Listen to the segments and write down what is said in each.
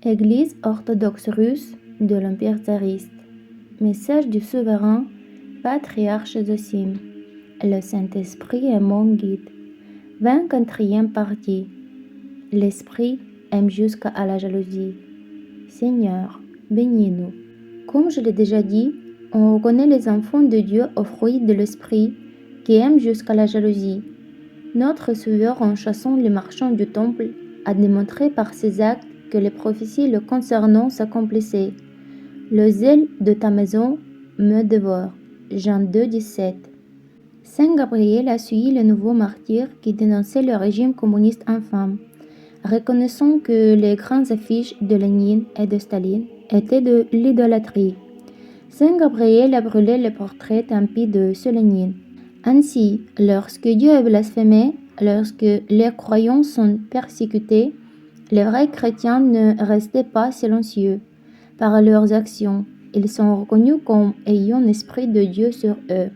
Église orthodoxe russe de l'Empire tsariste. Message du souverain, patriarche Zosim. Le Saint-Esprit est mon guide. 24e partie. L'Esprit aime jusqu'à la jalousie. Seigneur, bénis-nous. Comme je l'ai déjà dit, on reconnaît les enfants de Dieu au fruit de l'Esprit qui aime jusqu'à la jalousie. Notre Sauveur, en chassant les marchands du temple, a démontré par ses actes que les prophéties le concernant s'accomplissaient. Le zèle de ta maison me dévore. Jean 2, 17. Saint Gabriel a suivi le nouveau martyr qui dénonçait le régime communiste infâme, reconnaissant que les grandes affiches de Lénine et de Staline étaient de l'idolâtrie. Saint Gabriel a brûlé le portrait impies de ce Lénine. Ainsi, lorsque Dieu est blasphémé, lorsque les croyants sont persécutés, les vrais chrétiens ne restaient pas silencieux. Par leurs actions, ils sont reconnus comme ayant l'Esprit de Dieu sur eux.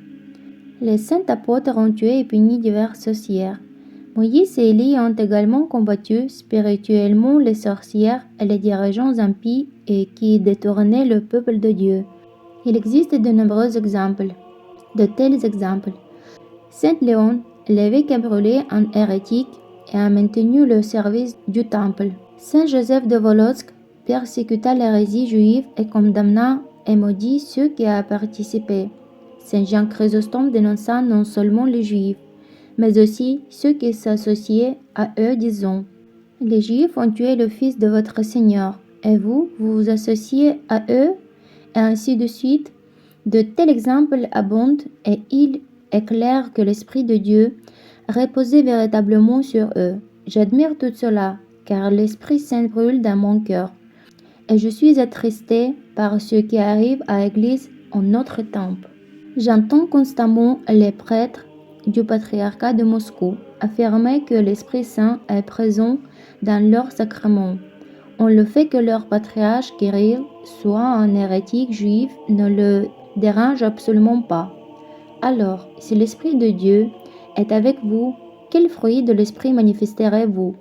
Les saints apôtres ont tué et puni divers sorcières. Moïse et Élie ont également combattu spirituellement les sorcières et les dirigeants impies et qui détournaient le peuple de Dieu. Il existe de nombreux exemples. De tels exemples. Saint Léon, l'évêque a brûlé un hérétique et a maintenu le service du temple. Saint Joseph de Volotsk persécuta l'hérésie juive et condamna et maudit ceux qui y participaient. Saint Jean Chrysostome dénonça non seulement les juifs, mais aussi ceux qui s'associaient à eux, disant: les juifs ont tué le fils de votre Seigneur, et vous vous associez à eux, et ainsi de suite. De tels exemples abondent, et il est clair que l'Esprit de Dieu reposait véritablement sur eux. J'admire tout cela, car l'Esprit Saint brûle dans mon cœur, et je suis attristé par ce qui arrive à l'Église en notre temps. J'entends constamment les prêtres du patriarcat de Moscou affirmer que l'Esprit Saint est présent dans leurs sacrements. On le fait que leur patriarche Kirill soit un hérétique juif ne le dérange absolument pas. Alors, si l'Esprit de Dieu est avec vous, quel fruit de l'Esprit manifesterez-vous?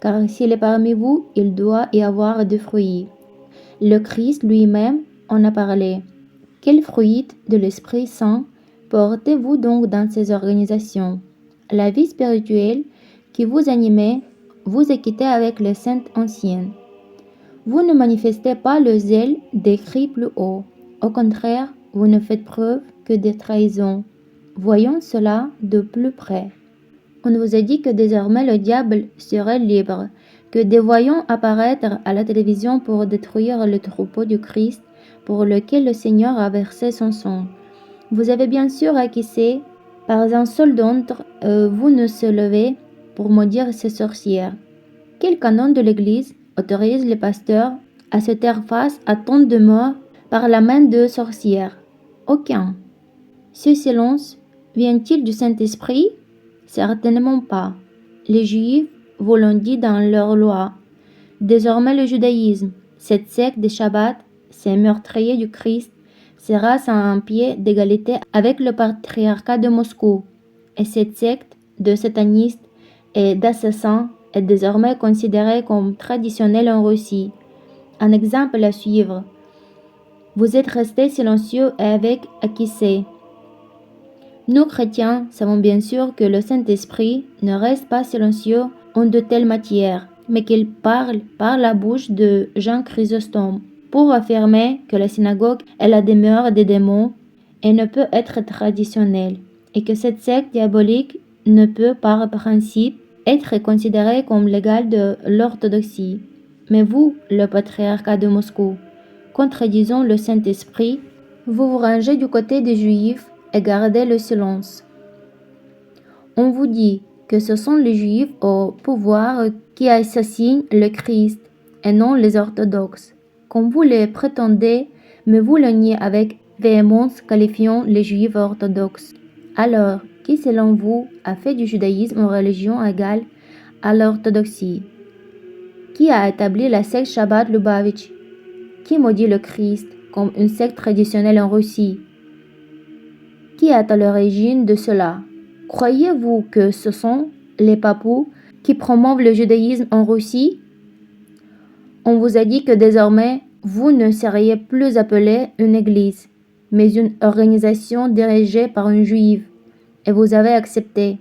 Car s'il est parmi vous, il doit y avoir des fruits. Le Christ lui-même en a parlé. Quel fruit de l'Esprit Saint portez-vous donc dans ces organisations? La vie spirituelle qui vous animait, vous acquittez avec les saintes anciennes. Vous ne manifestez pas le zèle décrit plus haut. Au contraire, vous ne faites preuve que de trahison. Voyons cela de plus près. On vous a dit que désormais le diable serait libre, que des voyants apparaître à la télévision pour détruire le troupeau du Christ pour lequel le Seigneur a versé son sang. Vous avez bien sûr acquis par un seul d'entre vous ne se levez pour maudire ces sorcières. Quel canon de l'Église autorise les pasteurs à se taire face à tant de morts par la main de sorcières? Aucun. Ce silence vient-il du Saint-Esprit? Certainement pas. Les Juifs vous l'ont dit dans leur loi. Désormais le judaïsme, cette secte des Shabbats, ces meurtriers du Christ, sera sur un pied d'égalité avec le patriarcat de Moscou. Et cette secte de satanistes et d'assassins est désormais considérée comme traditionnelle en Russie. Un exemple à suivre. Vous êtes restés silencieux et avec acquiescé. Nous chrétiens savons bien sûr que le Saint-Esprit ne reste pas silencieux en de telles matières, mais qu'il parle par la bouche de Jean Chrysostome pour affirmer que la synagogue est la demeure des démons et ne peut être traditionnelle, et que cette secte diabolique ne peut par principe être considérée comme l'égale de l'orthodoxie. Mais vous, le patriarcat de Moscou, contredisant le Saint-Esprit, vous vous rangez du côté des Juifs et gardez le silence. On vous dit que ce sont les Juifs au pouvoir qui assassinent le Christ et non les orthodoxes, comme vous le prétendez, mais vous le niez avec véhémence qualifiant les Juifs orthodoxes. Alors, qui selon vous a fait du judaïsme une religion égale à l'orthodoxie? Qui a établi la secte Shabbat Lubavitch? Qui maudit le Christ comme une secte traditionnelle en Russie? Qui est à l'origine de cela? Croyez-vous que ce sont les papous qui promeuvent le judaïsme en Russie? On vous a dit que désormais, vous ne seriez plus appelé une église, mais une organisation dirigée par une juive, et vous avez accepté.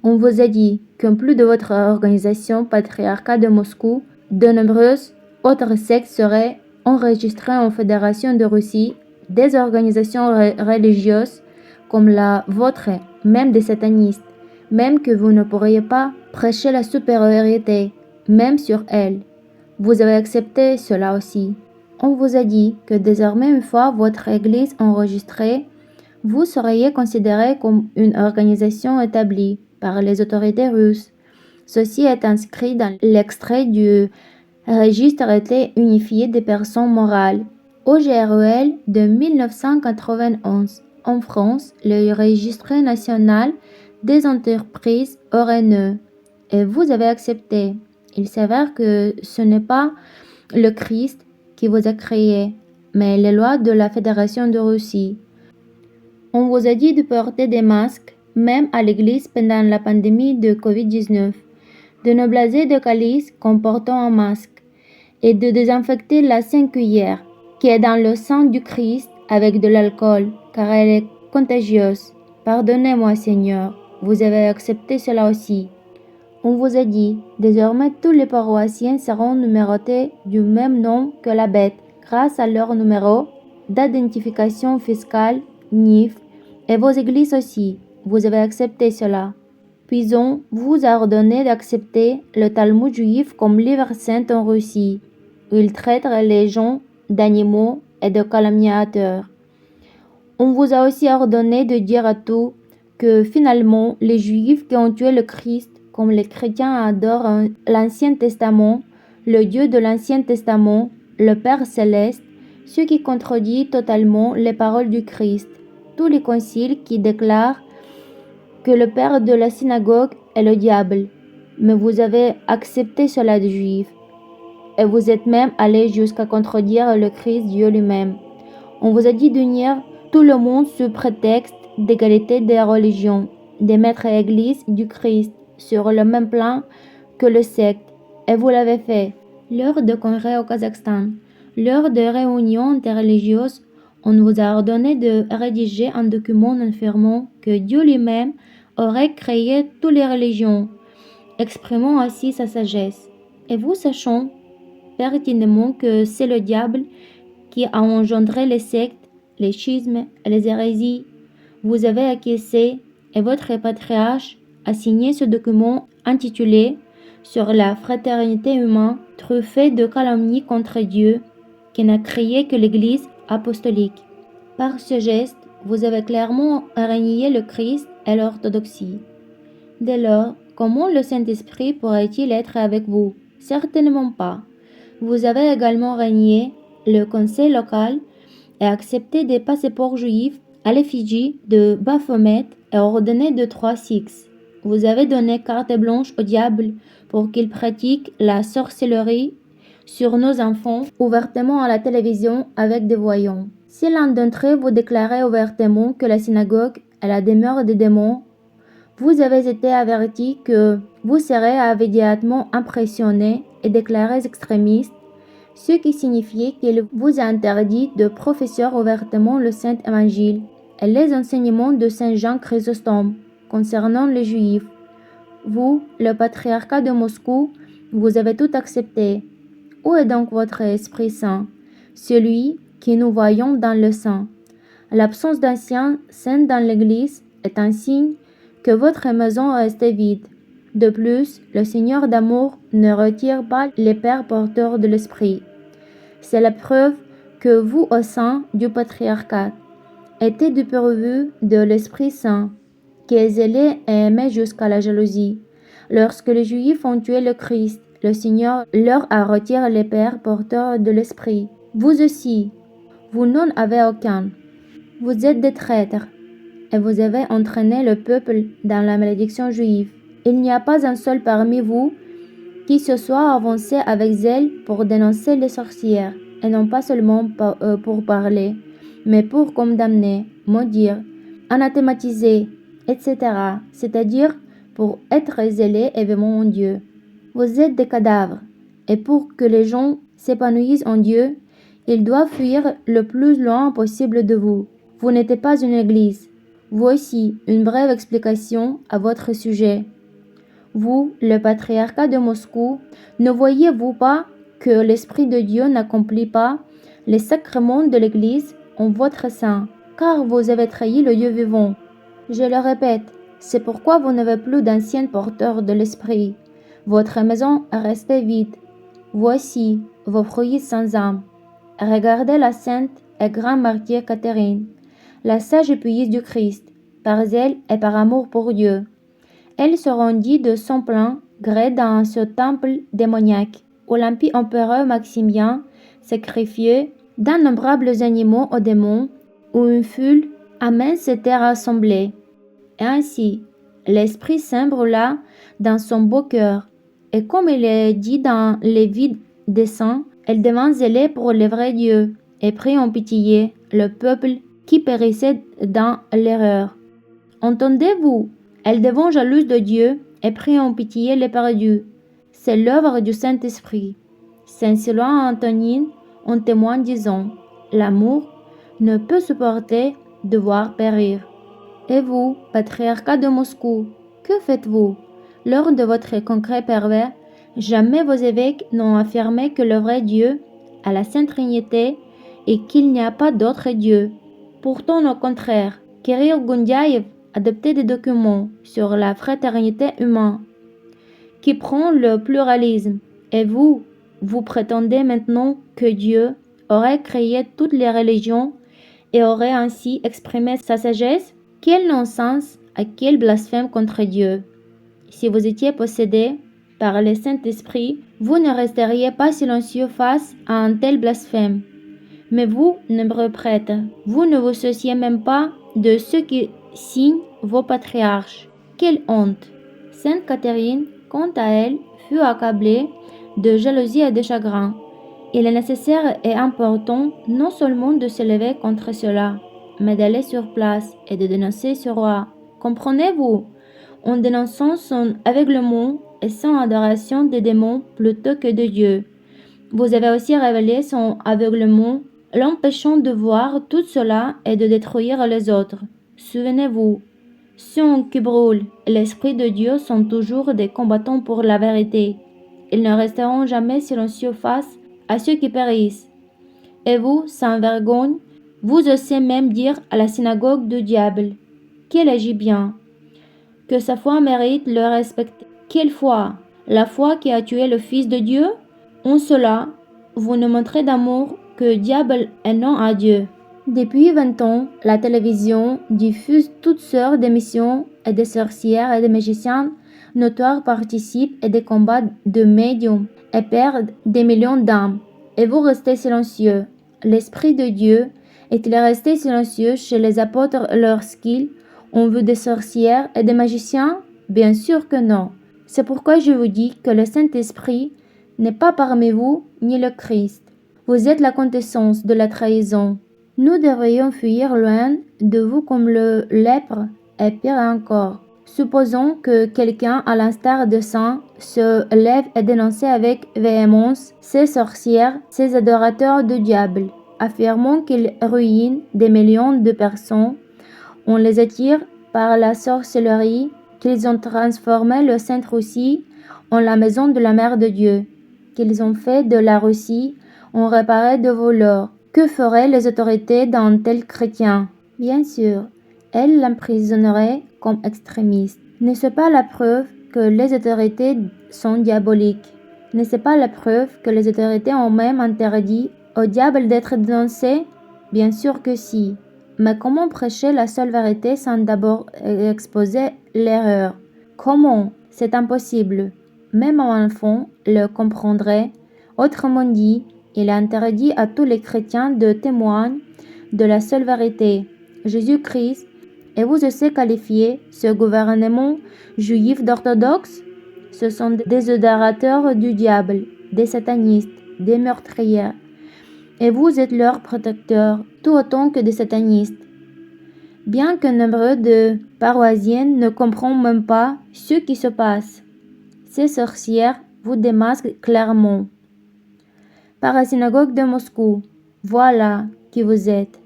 On vous a dit qu'en plus de votre organisation patriarcat de Moscou, de nombreuses autres sectes seraient enregistrées en Fédération de Russie, des organisations religieuses comme la vôtre, même des satanistes, même que vous ne pourriez pas prêcher la supériorité, même sur elles. Vous avez accepté cela aussi. On vous a dit que désormais, une fois votre église enregistrée, vous seriez considéré comme une organisation établie par les autorités russes. Ceci est inscrit dans l'extrait du registre unifié des personnes morales, OGREL de 1991. En France, le registre national des entreprises ORNE. Et vous avez accepté. Il s'avère que ce n'est pas le Christ qui vous a créé, mais les lois de la Fédération de Russie. On vous a dit de porter des masques, même à l'église pendant la pandémie de Covid-19, de ne blaser de calice comportant un masque, et de désinfecter la sainte cuillère, qui est dans le sang du Christ avec de l'alcool, car elle est contagieuse. Pardonnez-moi, Seigneur, vous avez accepté cela aussi. On vous a dit, désormais tous les paroissiens seront numérotés du même nom que la bête, grâce à leur numéro d'identification fiscale, NIF, et vos églises aussi. Vous avez accepté cela. Puis on vous a ordonné d'accepter le Talmud juif comme livre saint en Russie, où il traite les gens d'animaux et de calomniateurs. On vous a aussi ordonné de dire à tous que finalement les Juifs qui ont tué le Christ, comme les chrétiens adorent l'Ancien Testament, le Dieu de l'Ancien Testament, le Père céleste, ce qui contredit totalement les paroles du Christ, tous les conciles qui déclarent que le père de la synagogue est le diable. Mais vous avez accepté cela des Juifs, et vous êtes même allé jusqu'à contredire le Christ Dieu lui-même. On vous a dit d'unir tout le monde sous prétexte d'égalité des religions, de mettre l'Église du Christ sur le même plan que le secte, et vous l'avez fait. Lors de congrès au Kazakhstan, lors de réunions interreligieuses, on vous a ordonné de rédiger un document affirmant que Dieu lui-même aurait créé toutes les religions, exprimant ainsi sa sagesse. Et vous sachant pertinemment que c'est le diable qui a engendré les sectes, les schismes et les hérésies, vous avez acquiescé et votre patriarche a signé ce document intitulé Sur la fraternité humaine, truffé de calomnies contre Dieu, qui n'a créé que l'Église apostolique. Par ce geste, vous avez clairement renié le Christ et l'orthodoxie. Dès lors, comment le Saint-Esprit pourrait-il être avec vous? Certainement pas. Vous avez également renié le conseil local et accepté des passeports juifs à l'effigie de Baphomet et ordonné de 3 6. Vous avez donné carte blanche au diable pour qu'il pratique la sorcellerie sur nos enfants ouvertement à la télévision avec des voyants. Si l'un d'entre eux vous déclarait ouvertement que la synagogue est la demeure des démons, vous avez été averti que vous serez immédiatement impressionné et déclaré extrémiste, ce qui signifiait qu'il vous a interdit de professer ouvertement le Saint Évangile et les enseignements de Saint Jean Chrysostome concernant les Juifs. Vous, le patriarcat de Moscou, vous avez tout accepté. Où est donc votre Esprit Saint, celui que nous voyons dans le sang? L'absence d'anciens saints dans l'Église est un signe que votre maison reste vide. De plus, le Seigneur d'amour ne retire pas les pères porteurs de l'Esprit. C'est la preuve que vous, au sein du patriarcat, étiez dépourvus de l'Esprit Saint, qui est zélé et aimé jusqu'à la jalousie. Lorsque les Juifs ont tué le Christ, le Seigneur leur a retiré les pères porteurs de l'Esprit. Vous aussi, vous n'en avez aucun. Vous êtes des traîtres, et vous avez entraîné le peuple dans la malédiction juive. Il n'y a pas un seul parmi vous qui se soit avancé avec zèle pour dénoncer les sorcières, et non pas seulement pour parler, mais pour condamner, maudire, anathématiser, etc., c'est-à-dire pour être zélé et véhément en Dieu. Vous êtes des cadavres, Et pour que les gens s'épanouissent en Dieu, ils doivent fuir le plus loin possible de vous. Vous n'êtes pas une église. Voici une brève explication à votre sujet. Vous, le patriarcat de Moscou, ne voyez-vous pas que l'Esprit de Dieu n'accomplit pas les sacrements de l'Église en votre sein, car vous avez trahi le Dieu vivant. Je le répète, c'est pourquoi vous n'avez plus d'anciens porteurs de l'Esprit. Votre maison est restée vide. Voici vos fruits sans âme. Regardez la sainte et grande martyre Catherine, la sage épouse du Christ, par zèle et par amour pour Dieu. Elle se rendit de son plein gré dans ce temple démoniaque, où l'empire empereur Maximien sacrifiait d'innombrables animaux aux démons, où une foule immense s'était rassemblée. Et ainsi, l'Esprit Saint brûla dans son beau cœur, et comme il est dit dans les vies des saints, elle devint zélée pour le vrai Dieu, et prit en pitié le peuple qui périssait dans l'erreur. Entendez-vous? Elle devint jalouse de Dieu et prit en pitié les perdus. C'est l'œuvre du Saint-Esprit. Saint Silouan Antonine en témoigne disant, l'amour ne peut supporter de voir périr. Et vous, patriarcat de Moscou, que faites-vous? Lors de votre concret pervers, jamais vos évêques n'ont affirmé que le vrai Dieu a la Sainte Trinité et qu'il n'y a pas d'autre Dieu. Pourtant, au contraire, Kirill Gundyaev adoptait des documents sur la fraternité humaine qui prend le pluralisme. Et vous prétendez maintenant que Dieu aurait créé toutes les religions et aurait ainsi exprimé sa sagesse? Quel non-sens et quel blasphème contre Dieu! Si vous étiez possédé par le Saint-Esprit, vous ne resteriez pas silencieux face à un tel blasphème. Mais vous, nombreux prêtres, vous ne vous souciez même pas de ce qui signent vos patriarches. Quelle honte! Sainte Catherine, quant à elle, fut accablée de jalousie et de chagrin. Il est nécessaire et important non seulement de se lever contre cela, mais d'aller sur place et de dénoncer ce roi. Comprenez-vous? En dénonçant son aveuglement et son adoration des démons plutôt que de Dieu. Vous avez aussi révélé son aveuglement, l'empêchant de voir tout cela et de détruire les autres. Souvenez-vous, ceux qui brûlent l'Esprit de Dieu sont toujours des combattants pour la vérité. Ils ne resteront jamais silencieux face à ceux qui périssent. Et vous, sans vergogne, vous osez même dire à la synagogue du diable qu'elle agit bien, que sa foi mérite le respect. Quelle foi? La foi qui a tué le Fils de Dieu? En cela, vous ne montrez d'amour que diable et non à Dieu. Depuis 20 ans, la télévision diffuse toutes sortes d'émissions et des sorcières et des magiciens notoires participent à des combats de médiums et perdent des millions d'âmes. Et vous restez silencieux. L'Esprit de Dieu est-il resté silencieux chez les apôtres lorsqu'ils ont vu des sorcières et des magiciens? Bien sûr que non. C'est pourquoi je vous dis que le Saint-Esprit n'est pas parmi vous ni le Christ. Vous êtes la quintessence de la trahison. Nous devrions fuir loin de vous comme le lèpre et pire encore. Supposons que quelqu'un, à l'instar de saint, se lève et dénonce avec véhémence ces sorcières, ces adorateurs du diable, affirmant qu'ils ruinent des millions de personnes. On les attire par la sorcellerie, qu'ils ont transformé le Sainte-Russie en la maison de la Mère de Dieu, qu'ils ont fait de la Russie en réparé de voleurs. Que feraient les autorités d'un tel chrétien? Bien sûr, elles l'emprisonneraient comme extrémiste. N'est-ce pas la preuve que les autorités sont diaboliques? N'est-ce pas la preuve que les autorités ont même interdit au diable d'être dénoncé? Bien sûr que si. Mais comment prêcher la seule vérité sans d'abord exposer l'erreur? Comment? C'est impossible. Même un enfant le comprendrait. Autrement dit, il est interdit à tous les chrétiens de témoigner de la seule vérité, Jésus-Christ, et vous osez qualifier ce gouvernement juif d'orthodoxe? Ce sont des adorateurs du diable, des satanistes, des meurtriers, et vous êtes leurs protecteurs, tout autant que des satanistes. Bien que nombreux de paroissiennes ne comprennent même pas ce qui se passe, ces sorcières vous démasquent clairement. par la synagogue de Moscou. Voilà qui vous êtes.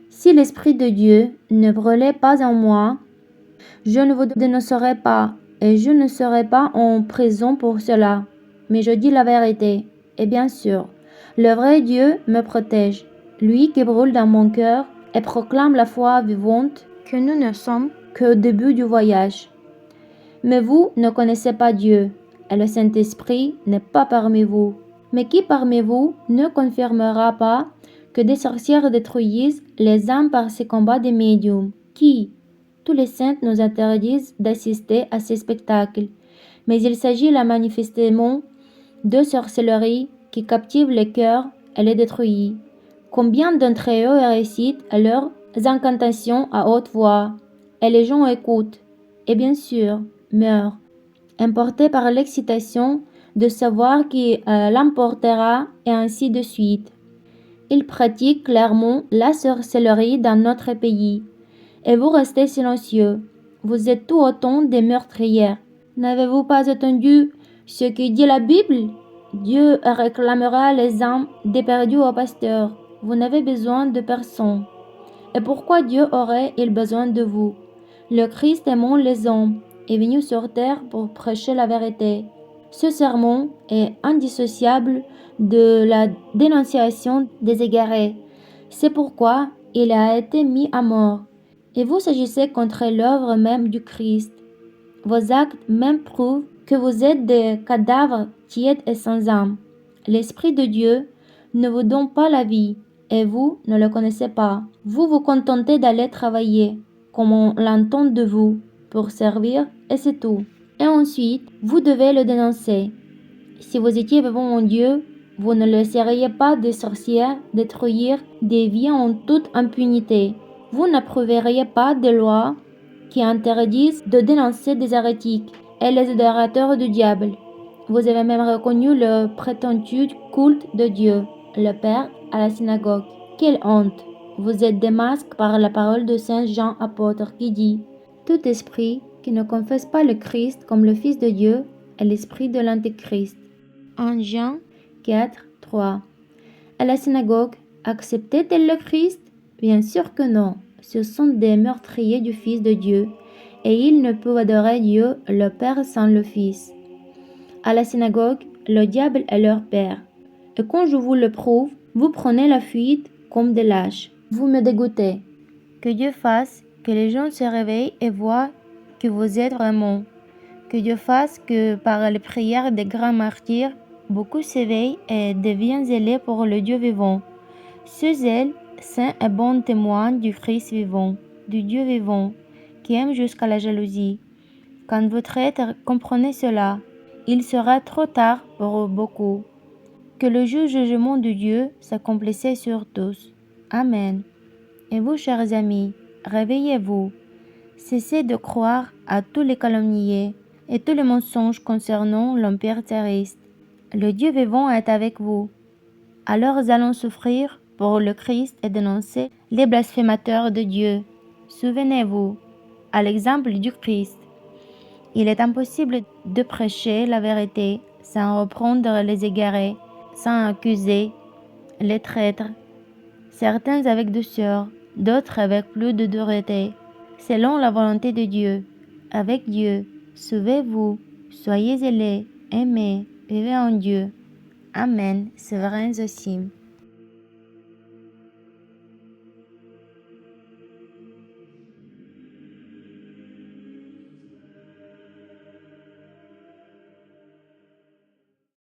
Si l'Esprit de Dieu ne brûlait pas en moi, je ne vous dénoncerai pas et je ne serai pas en prison pour cela. Mais je dis la vérité. Et bien sûr, le vrai Dieu me protège, lui qui brûle dans mon cœur et proclame la foi vivante que nous ne sommes qu'au début du voyage. Mais vous ne connaissez pas Dieu, et le Saint-Esprit n'est pas parmi vous. Mais qui parmi vous ne confirmera pas que des sorcières détruisent les âmes par ces combats des médiums? Qui? Tous les saints nous interdisent d'assister à ces spectacles, mais il s'agit là manifestement de sorcellerie qui captive les cœurs et les détruit. Combien d'entre eux récitent leurs incantations à haute voix, et les gens écoutent, et bien sûr, meurent, emportés par l'excitation de savoir qui l'emportera, et ainsi de suite. Ils pratiquent clairement la sorcellerie dans notre pays, et vous restez silencieux. Vous êtes tout autant des meurtrières. N'avez-vous pas entendu ce que dit la Bible? Dieu réclamera les âmes des perdus au pasteur. Vous n'avez besoin de personne. Et pourquoi Dieu aurait-il besoin de vous? Le Christ aimant les hommes est venu sur terre pour prêcher la vérité. Ce sermon est indissociable de la dénonciation des égarés. C'est pourquoi il a été mis à mort. Et vous agissez contre l'œuvre même du Christ. Vos actes même prouvent que vous êtes des cadavres tièdes et sans âme. L'Esprit de Dieu ne vous donne pas la vie, et vous ne le connaissez pas. Vous vous contentez d'aller travailler, comme on l'entend de vous, pour servir, et c'est tout. Et ensuite, vous devez le dénoncer. Si vous étiez vivant en Dieu, vous ne laisseriez pas des sorcières détruire des vies en toute impunité. Vous n'approuveriez pas des lois qui interdisent de dénoncer des hérétiques et les adorateurs du diable. Vous avez même reconnu le prétendu culte de Dieu, le Père, à la synagogue. Quelle honte! Vous êtes démasqués par la parole de Saint Jean apôtre qui dit « Tout esprit qui ne confesse pas le Christ comme le Fils de Dieu est l'esprit de l'Antéchrist. » 1 Jean 4, 3. À la synagogue, acceptait-elle le Christ? Bien sûr que non. Ce sont des meurtriers du Fils de Dieu, et ils ne peuvent adorer Dieu le Père sans le Fils. À la synagogue, le diable est leur père. Et quand je vous le prouve, vous prenez la fuite comme des lâches. Vous me dégoûtez. Que Dieu fasse que les gens se réveillent et voient que vous êtes vraiment. Que Dieu fasse que par les prières des grands martyrs, beaucoup s'éveillent et deviennent zélés pour le Dieu vivant. Ce zèle, saint et bon témoin du Christ vivant, du Dieu vivant, qui aime jusqu'à la jalousie. Quand vous traîtres comprenez cela, il sera trop tard pour beaucoup. Que le jugement de Dieu s'accomplisse sur tous. Amen. Et vous, chers amis, réveillez-vous. Cessez de croire à tous les calomniers et tous les mensonges concernant l'Empire terrestre. Le Dieu vivant est avec vous. Alors allons souffrir pour le Christ et dénoncer les blasphémateurs de Dieu. Souvenez-vous, à l'exemple du Christ, il est impossible de prêcher la vérité sans reprendre les égarés, sans accuser les traîtres, certains avec douceur, d'autres avec plus de dureté, selon la volonté de Dieu. Avec Dieu, sauvez-vous, soyez zélés, aimez, vivez en Dieu. Amen, souverain Zosim.